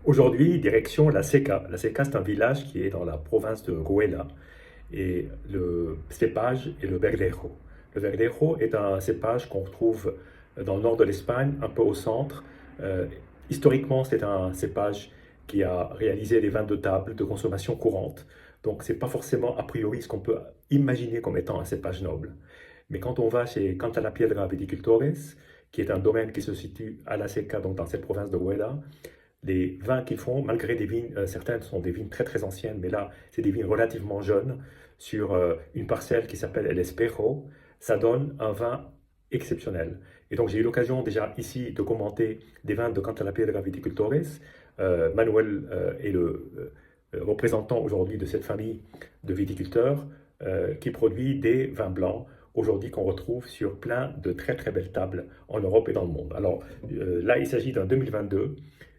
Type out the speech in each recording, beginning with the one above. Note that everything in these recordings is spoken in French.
Aujourd'hui, direction la Seca. La Seca, c'est un village qui est dans la province de Huelva et le cépage est le Verdejo. Le Verdejo est un cépage qu'on retrouve dans le nord de l'Espagne, un peu au centre. Euh, Historiquement, c'est un cépage qui a réalisé des vins de table de consommation courante. Donc, c'est pas forcément a priori ce qu'on peut imaginer comme étant un cépage noble. Mais quand on va chez Canta la Piedra Viticultores, qui est un domaine qui se situe à la Seca, donc dans cette province de Huelva, les vins qu'ils font, malgré des vignes, certaines sont des vignes très très anciennes, mais là, c'est des vignes relativement jeunes, sur une parcelle qui s'appelle El Espejo, ça donne un vin exceptionnel. Et donc, j'ai eu l'occasion déjà ici de commenter des vins de Canta la Piedra Viticultores. Manuel est le représentant aujourd'hui de cette famille de viticulteurs qui produit des vins blancs aujourd'hui qu'on retrouve sur plein de très très belles tables en Europe et dans le monde. Alors là, il s'agit d'un 2022.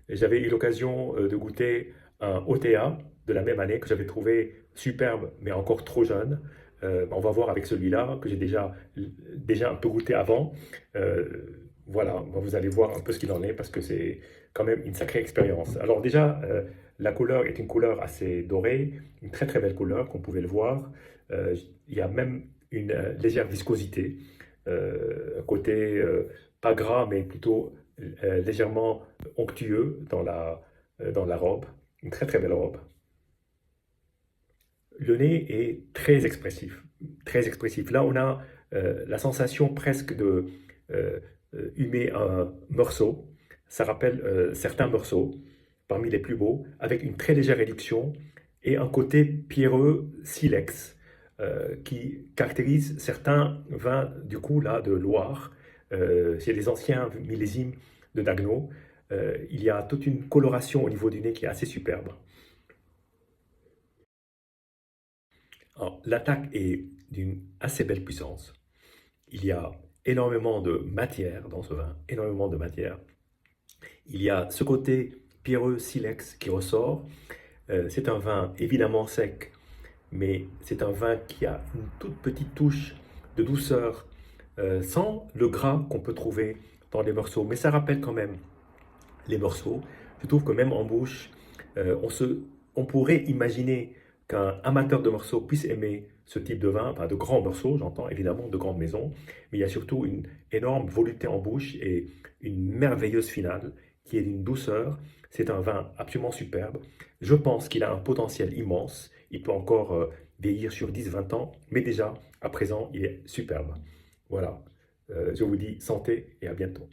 J'avais eu l'occasion de goûter un OTA de la même année que j'avais trouvé superbe, mais encore trop jeune. On va voir avec celui-là que j'ai déjà un peu goûté avant. Euh, voilà, vous allez voir un peu ce qu'il en est parce que c'est quand même une sacrée expérience. Alors déjà, la couleur est une couleur assez dorée, une très très belle couleur, comme vous pouvez le voir. Il y a même une légère viscosité, un côté pas gras, mais plutôt légèrement onctueux dans la robe. Une très très belle robe. Le nez est très expressif, très expressif. Là, on a la sensation presque de euh, humer un morceau. Ça rappelle certains morceaux, parmi les plus beaux, avec une très légère réduction et un côté pierreux silex qui caractérise certains vins du coup là de Loire. C'est les anciens millésimes de Dagno. Il y a toute une coloration au niveau du nez qui est assez superbe. Alors, l'attaque est d'une assez belle puissance. Il y a énormément de matière dans ce vin, énormément de matière. Il y a ce côté pierreux silex qui ressort. C'est un vin évidemment sec, mais c'est un vin qui a une toute petite touche de douceur, sans le gras qu'on peut trouver dans les morceaux. Mais ça rappelle quand même les morceaux. Je trouve que même en bouche, on pourrait imaginer qu'un amateur de morceaux puisse aimer ce type de vin, enfin de grands morceaux, j'entends évidemment de grandes maisons, mais il y a surtout une énorme volupté en bouche et une merveilleuse finale qui est d'une douceur. C'est un vin absolument superbe. Je pense qu'il a un potentiel immense. Il peut encore vieillir sur 10-20 ans, mais déjà, à présent, il est superbe. Voilà. Je vous dis santé et à bientôt.